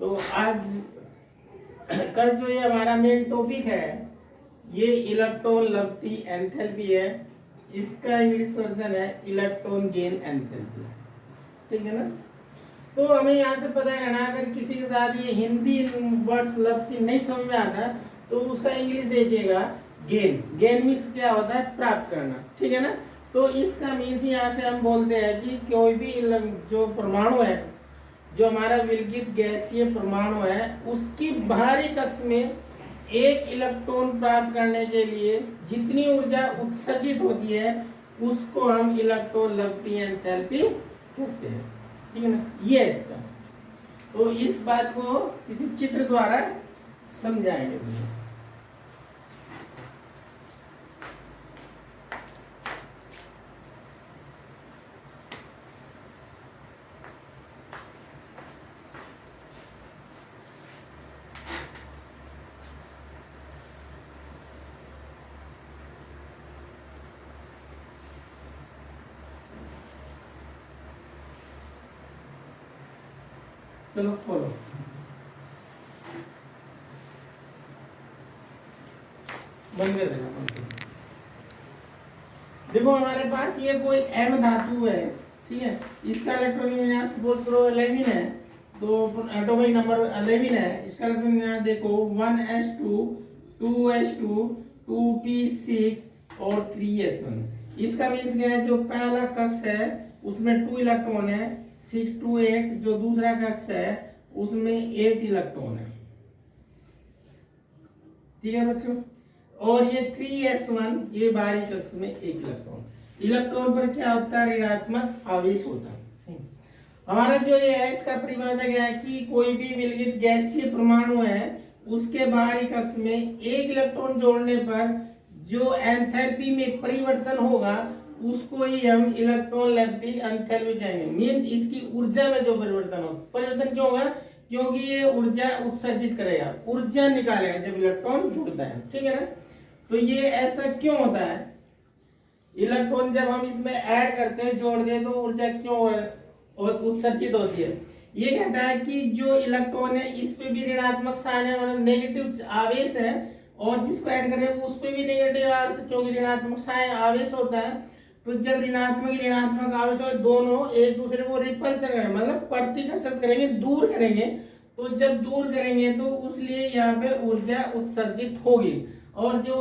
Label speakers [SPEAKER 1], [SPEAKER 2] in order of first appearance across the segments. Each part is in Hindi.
[SPEAKER 1] तो आज कल जो ये हमारा मेन टॉपिक है ये इलेक्ट्रॉन लब्धि एंथैल्पी है। इसका इंग्लिश वर्जन है इलेक्ट्रॉन गेन एंथैल्पी। ठीक है ना। तो हमें यहाँ से पता करना, अगर किसी के साथ ये हिंदी वर्ड्स लब्धि नहीं समझ में आता तो उसका इंग्लिश देखिएगा गेन। गेन मीन्स क्या होता है? प्राप्त करना। ठीक है ना। तो इसका मीन्स यहाँ से हम बोलते हैं कि कोई भी जो परमाणु है, जो हमारा विलगित गैसीय परमाणु है, उसकी बाहरी कक्ष में एक इलेक्ट्रॉन प्राप्त करने के लिए जितनी ऊर्जा उत्सर्जित होती है उसको हम इलेक्ट्रॉन लब्धि एंथैल्पी कहते हैं। ठीक है ना। ये है इसका। तो इस बात को किसी चित्र द्वारा समझाएंगे। चलो खोलो। बंद कर देना। देखो हमारे पास ये कोई एम धातु है। ठीक है। इसका इलेक्ट्रॉनिक विन्यास सपोज करो 11 है, तो एटॉमिक नंबर 11 है। इसका इलेक्ट्रॉनिक विन्यास देखो 1s2 2s2 2p6 और 3s1। इसका मीन्स क्या है? जो पहला कक्ष है उसमें 2 इलेक्ट्रॉन है, 6 to 8। जो दूसरा कक्ष है उसमें 8 इलेक्ट्रॉन है। ठीक है बच्चों। और ये 3s1 ये बाहरी कक्ष में 1 इलेक्ट्रॉन। इलेक्ट्रॉन पर क्या होता है? ऋणात्मक आवेश होता है। हमारा जो ये है इसका परिभाषा क्या है कि कोई भी विलगित गैसीय परमाणु है उसके बाहरी कक्ष में 1 इलेक्ट्रॉन जोड़ने पर जो एंथैल्पी में परिवर्तन होगा उसको ही हम इलेक्ट्रॉन लब्धि एंथैल्पी कहेंगे। मींस इसकी ऊर्जा में जो परिवर्तन हो। परिवर्तन क्यों होगा? क्योंकि ये ऊर्जा उत्सर्जित करेगा, ऊर्जा निकालेगा जब इलेक्ट्रॉन जुड़ता है। ठीक है ना। तो ये ऐसा क्यों होता है? इलेक्ट्रॉन जब हम इसमें ऐड करते हैं, जोड़ दें, तो ऊर्जा क्यों उत्सर्जित होती है? ये कहता है कि जो इलेक्ट्रॉन है इस पे भी ऋणात्मक साइन है, मतलब नेगेटिव आवेश है, और जिसको ऐड कर रहे हैं उस पे भी नेगेटिव आवेश, क्योंकि ऋणात्मक साइन आवेश होता है। तो जब ऋणात्मक आवेश हो, दोनों एक दूसरे को रिपल्सन करेंगे, मतलब प्रतिकर्षित करेंगे, दूर करेंगे। तो जब दूर करेंगे तो उसलिए यहाँ पे ऊर्जा उत्सर्जित होगी, और जो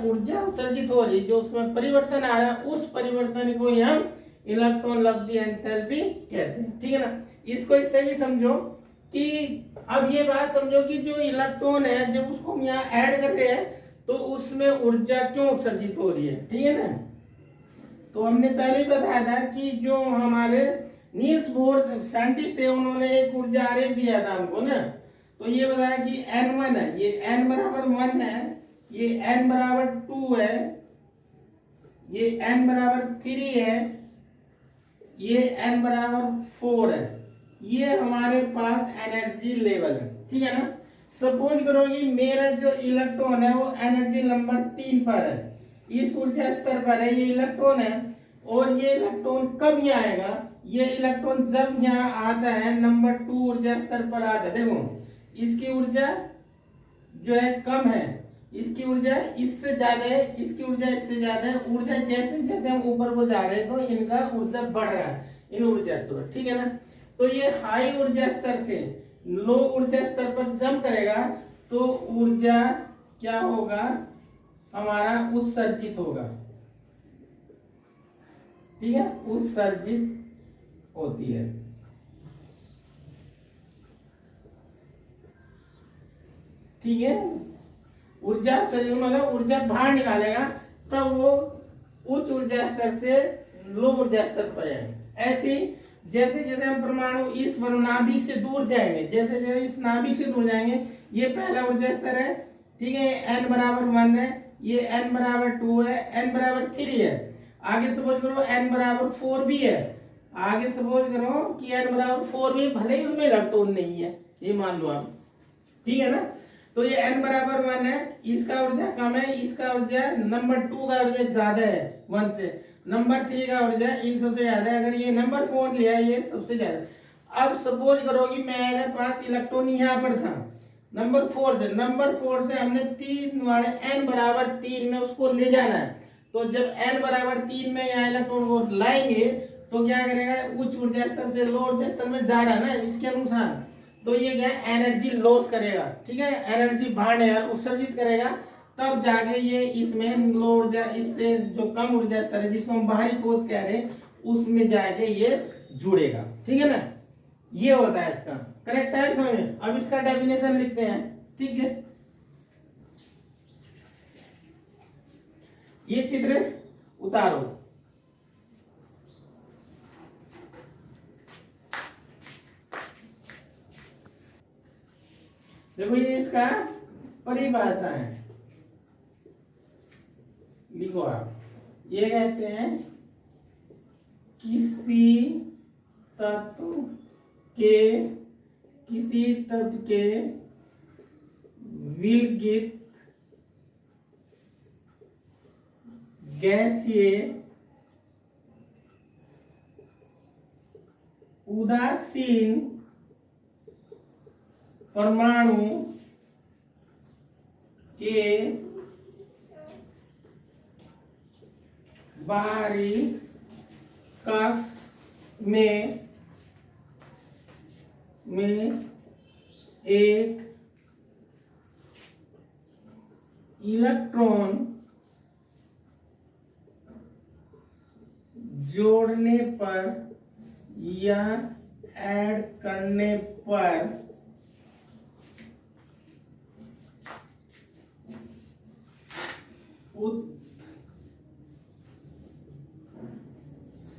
[SPEAKER 1] ऊर्जा उत्सर्जित हो रही, जो उसमें परिवर्तन आ रहा है, उस परिवर्तन को हम इलेक्ट्रॉन लब्धि एंथैल्पी कहते हैं। ठीक है ना। इसको इससे भी समझो कि अब ये बात समझो कि जो इलेक्ट्रॉन है जब उसको हम यहाँ ऐड कर रहे हैं तो उसमें ऊर्जा क्यों उत्सर्जित हो रही है। ठीक है ना। तो हमने पहले ही बताया था कि जो हमारे नील्स बोर साइंटिस्ट थे उन्होंने एक ऊर्जा आरेख दिया था हमको ना। तो ये बताया कि n1 है, ये n बराबर 1 है, ये n बराबर 2 है, ये n बराबर 3 है, ये n बराबर 4 है। ये हमारे पास एनर्जी लेवल है। ठीक है ना। सपोज करो कि मेरा जो इलेक्ट्रॉन है वो एनर्जी नंबर 3 पर है, इस ऊर्जा स्तर पर है, ये इलेक्ट्रॉन है। और ये इलेक्ट्रॉन कब यहाँ आएगा? ये इलेक्ट्रॉन जब यहाँ आता है नंबर 2 ऊर्जा स्तर पर आता है। देखो इसकी ऊर्जा जो है कम है, इसकी ऊर्जा इससे ज्यादा है, इसकी ऊर्जा इससे ज्यादा है। ऊर्जा जैसे जैसे हम ऊपर को जा रहे हैं तो इनका ऊर्जा बढ़ रहा है, इन ऊर्जा स्तर। ठीक है ना। तो ये हाई ऊर्जा स्तर से लो ऊर्जा स्तर पर जंप करेगा तो ऊर्जा क्या होगा? हमारा उत्सर्जित होगा। ठीक है। उत्सर्जित होती है। ठीक है। ऊर्जा शरीर मतलब ऊर्जा बाहर निकालेगा तब वो उच्च ऊर्जा स्तर से लो ऊर्जा स्तर पर जाएगा। ऐसी जैसे जैसे हम परमाणु इस नाभिक से दूर जाएंगे, जैसे जैसे इस नाभिक से दूर जाएंगे, ये पहला ऊर्जा स्तर है। ठीक है। n बराबर 1 है, ये n बराबर 2 है, n बराबर 3 है। आगे सपोज करो n बराबर 4 भी है। आगे सपोज करो कि n बराबर 4 भी, भले ही उसमें इलेक्ट्रॉन नहीं है, ये मान लो आप। ठीक है ना। तो ये n बराबर 1 है, इसका ऊर्जा कम है, इसका ऊर्जा नंबर 2 का ऊर्जा ज्यादा है 1 से, नंबर 3 का ऊर्जा इन सबसे ज्यादा है। अगर ये नंबर 4 लिया ये सबसे ज्यादा। अब सपोज करो कि मेरे पास इलेक्ट्रॉन यहाँ पर था, नंबर 4 से हमने 3 वाले n बराबर 3 में उसको ले जाना है। तो जब n बराबर 3 में यहाँ इलेक्ट्रॉन को लाएंगे तो क्या करेगा, उच्च ऊर्जा स्तर से लो ऊर्जा स्तर में जा रहा है ना, इसके अनुसार तो ये क्या एनर्जी लॉस करेगा, ठीक है, एनर्जी बाहर उत्सर्जित करेगा, तब जाके ये इसमें लो ऊर्जा, इससे जो कम ऊर्जा स्तर है जिसको हम बाहरी कोश कह रहे हैं उसमें जाके ये जुड़ेगा, ठीक है ना। ये होता है इसका करेक्ट है समझ। अब इसका डेफिनेशन लिखते हैं, ठीक है। ये चित्र उतारो, देखो ये इसका परिभाषा है, लिखो आप। ये कहते हैं किसी तत्व के विलगित गैसीय उदासीन परमाणु के बाहरी कक्ष में एक इलेक्ट्रॉन जोड़ने पर या ऐड करने पर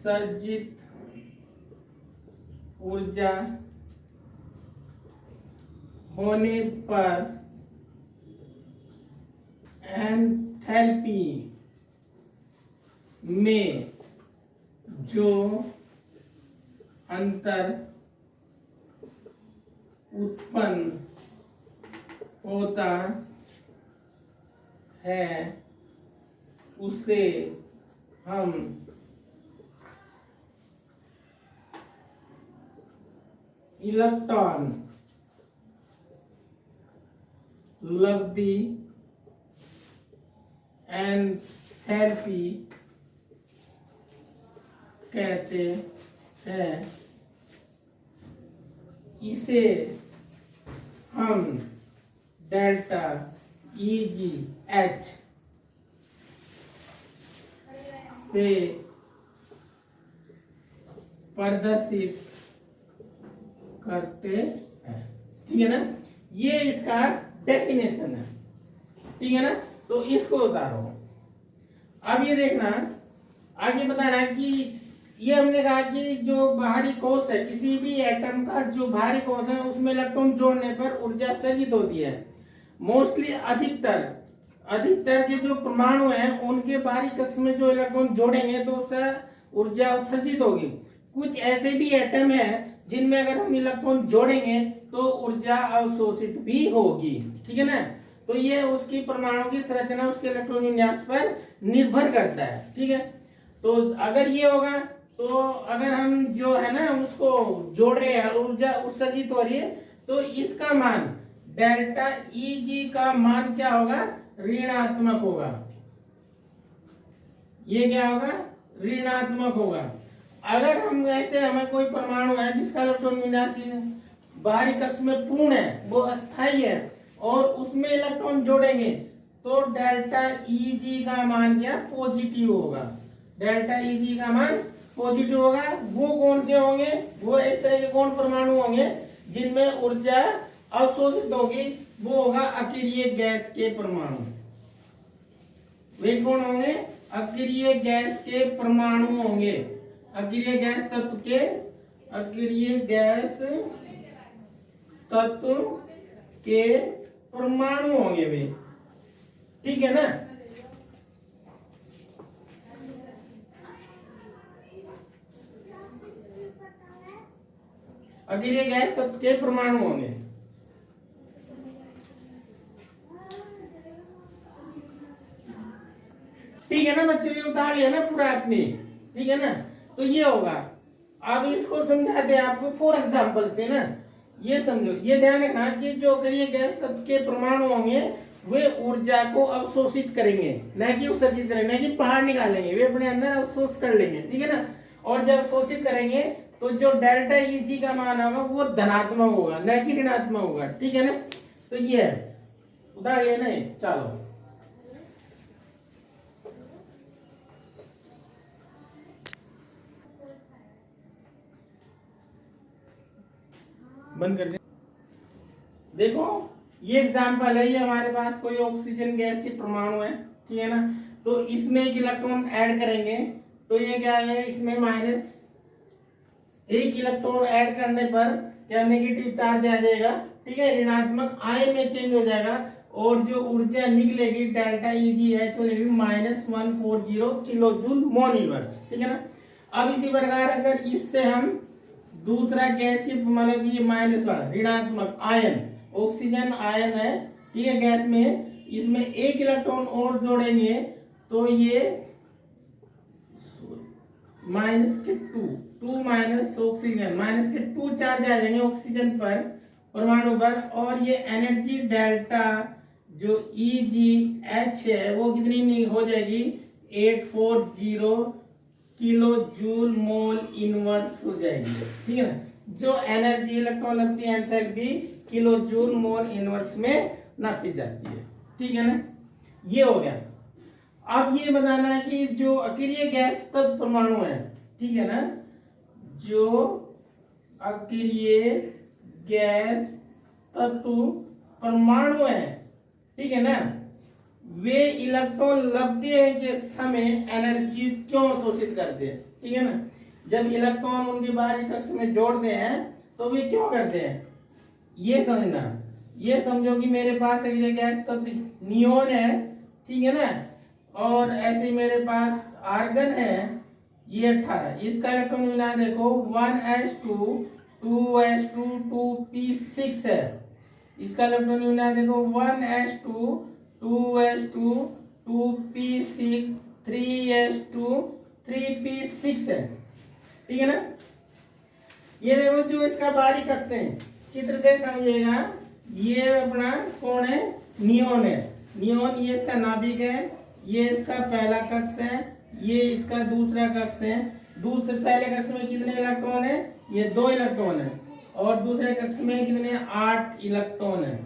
[SPEAKER 1] उत्सर्जित ऊर्जा होने पर एंथैल्पी में जो अंतर उत्पन्न होता है उसे हम इलेक्ट्रॉन लब्धि एंथैल्पी कहते हैं। इसे हम डेल्टा EGH से प्रदर्शित करते हैं, ठीक है ना। ये इसका डेफिनेशन है, ठीक है ना। तो इसको उतारो। अब ये देखना, आगे बताना कि ये हमने कहा कि जो बाहरी कोश है, किसी भी एटम का जो बाहरी कोश है उसमें इलेक्ट्रॉन जोड़ने पर ऊर्जा सर्जित होती है। मोस्टली अधिकतर के जो परमाणु हैं उनके बाहरी कक्ष में जो इलेक्ट्रॉन जोड़ेंगे तो उससे ऊर्जा उत्सर्जित होगी। कुछ ऐसे भी एटम है जिनमें अगर हम इलेक्ट्रॉन जोड़ेंगे तो ऊर्जा अवशोषित भी होगी, ठीक है ना। तो ये उसकी परमाणु की संरचना उसके इलेक्ट्रॉन विन्यास पर निर्भर करता है, ठीक है। तो अगर ये होगा तो अगर हम जो है ना उसको जोड़ रहे हैं, ऊर्जा उत्सर्जित हो रही है, तो इसका मान डेल्टा EG का मान क्या होगा, ऋणात्मक होगा। ये क्या होगा, ऋणात्मक होगा। अगर हम ऐसे हमें कोई परमाणु है जिसका इलेक्ट्रॉन विन्यास बाहरी कक्ष में पूर्ण है, वो अस्थायी है, और उसमें इलेक्ट्रॉन जोड़ेंगे तो डेल्टा EG का मान क्या, पॉजिटिव होगा। डेल्टा EG का मान पॉजिटिव होगा। वो कौन से होंगे, वो इस तरह के कौन परमाणु होंगे जिनमें ऊर्जा अवशोषित होगी, वो होगा अक्रिय गैस के परमाणु। वे कौन होंगे, अक्रिय गैस के परमाणु होंगे। अक्रिय गैस तत्व के, अक्रिय गैस तत्व के परमाणु होंगे वे, ठीक है ना। अक्रिय गैस तत्व के परमाणु होंगे। ठीक है ना बच्चों, ये उतार लिया ना पूरा आपने, ठीक है ना। तो ये होगा। अब इसको समझाते हैं आपको फॉर एग्जाम्पल से ना, ये समझो, ये ध्यान रखना कि जो अक्रिय गैस तत्व के परमाणु होंगे वे ऊर्जा को अवशोषित करेंगे, न कि उत्सर्जित करेंगे, न कि बाहर निकालेंगे, वे अपने अंदर अवशोष कर लेंगे, ठीक है ना। और जब अवशोषित करेंगे तो जो डेल्टा Eg का मान होगा वो धनात्मक होगा, न कि ऋणात्मक होगा, ठीक है ना। तो ये है उदाहरण, ये नहीं, चलो बंद कर दे। देखो ये एग्जांपल है, ये हमारे पास कोई ऑक्सीजन गैस परमाणु है, ठीक है ना। तो इसमें एक इलेक्ट्रॉन ऐड करेंगे तो ये क्या है, इसमें माइनस एक इलेक्ट्रॉन ऐड करने पर क्या नेगेटिव चार्ज आ जाएगा, ठीक है, ऋणात्मक आयन में चेंज हो जाएगा, और जो ऊर्जा निकलेगी डेल्टा Eg है तो लगेगी -140 किलो जूल मोल इनवर्स, ठीक है ना। अब इसी प्रकार अगर इससे हम दूसरा गैसीय मतलब ये माइनस वाला ऋणात्मक आयन ऑक्सीजन आयन है, ठीक है, गैस में, इसमें एक इलेक्ट्रॉन और जोड़ेंगे तो ये -2 माइनस ऑक्सीजन -2 चार्ज आ जाएंगे ऑक्सीजन पर परमाणु पर, और ये एनर्जी डेल्टा जो EgH है वो कितनी हो जाएगी 840 किलो जूल मोल इनवर्स हो जाएगी, ठीक है ना। जो एनर्जी इलेक्ट्रॉन लगती है enthalpy kilo joule mole inverse में नापी जाती है, ठीक है ना। ये हो गया। अब ये बताना है कि जो अक्रिय गैस तत्व परमाणु है, ठीक है ना, जो अक्रिय गैस तत्व परमाणु है, ठीक है ना, वे इलेक्ट्रॉन लब्धे के समय एनर्जी क्यों शोषित करते हैं, ठीक है ना। जब इलेक्ट्रॉन उनके बाहरी कक्ष में जोड़ते हैं तो वे क्यों करते हैं, ये समझना। ये समझो कि मेरे पास एक गैस तत्व नियोन है, ठीक है ना, और ऐसे मेरे पास आर्गन है, ये 18, इसका इलेक्ट्रॉन मिला देखो 1s2 2s2 2p6 है, इसका इलेक्ट्रॉन मिला देखो 1s2 2s2 2p6 3s2 3p6 है, ठीक है ना। ये देखो जो इसका बाहरी कक्ष है, चित्र से समझिएगा, ये अपना कौन है, नियोन है, नियोन ये इसका नाभिक है, ये इसका पहला कक्ष है, ये इसका दूसरा कक्ष है। दूसरे पहले कक्ष में कितने इलेक्ट्रॉन है, ये 2 इलेक्ट्रॉन है, और दूसरे कक्ष में कितने 8 इलेक्ट्रॉन है,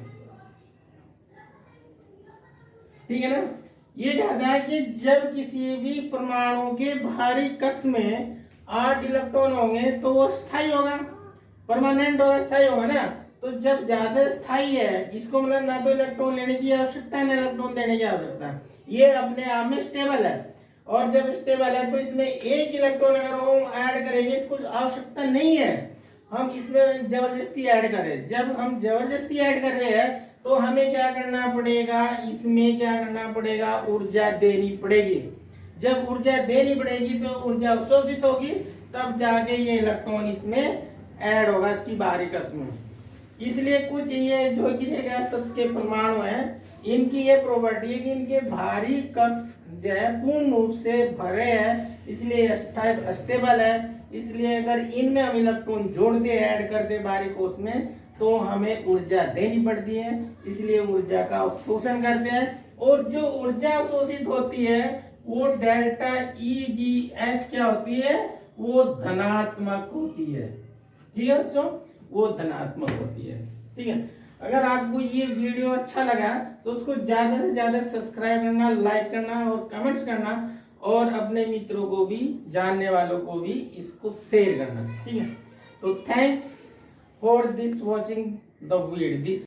[SPEAKER 1] ठीक है ना। ये कहता है कि जब किसी भी परमाणु के बाहरी कक्ष में 8 इलेक्ट्रॉन होंगे तो वो स्थायी होगा, परमानेंट होगा, स्थायी होगा ना। तो जब ज्यादा स्थायी है, इसको मतलब ना तो इलेक्ट्रॉन लेने की आवश्यकता है ना इलेक्ट्रॉन देने की आवश्यकता है, ये अपने आप में स्टेबल है। और जब स्टेबल है तो इसमें एक इलेक्ट्रॉन अगर हम ऐड करेंगे, इसको आवश्यकता नहीं है हम इसमें जबरदस्ती ऐड करें। जब हम जबरदस्ती ऐड कर रहे हैं तो हमें क्या करना पड़ेगा, इसमें क्या करना पड़ेगा, ऊर्जा देनी पड़ेगी। जब ऊर्जा देनी पड़ेगी तो ऊर्जा अवशोषित होगी, तब जाके ये इलेक्ट्रॉन इसमें ऐड होगा इसकी बाहरी कक्ष में। इसलिए कुछ ये जो कि गैस तत्व के परमाणु हैं, इनकी ये प्रॉपर्टी है कि इनके बाहरी कक्ष जो है पूर्ण रूप से भरे हैं, इसलिए स्टेबल है। इसलिए अगर इनमें हम इलेक्ट्रॉन जोड़ते ऐड करते बाहरी कोष में तो हमें ऊर्जा देनी पड़ती है, इसलिए ऊर्जा का अवशोषण करते हैं। और जो ऊर्जा अवशोषित होती है वो डेल्टा EgH क्या होती है, वो धनात्मक होती है, ठीक है बच्चों, वो धनात्मक होती है, ठीक है। अगर आपको ये वीडियो अच्छा लगा तो उसको ज्यादा से ज्यादा सब्सक्राइब करना, लाइक करना और कमेंट्स करना, और अपने मित्रों को भी, जानने वालों को भी इसको शेयर करना, ठीक है। तो thanks for this watching the video this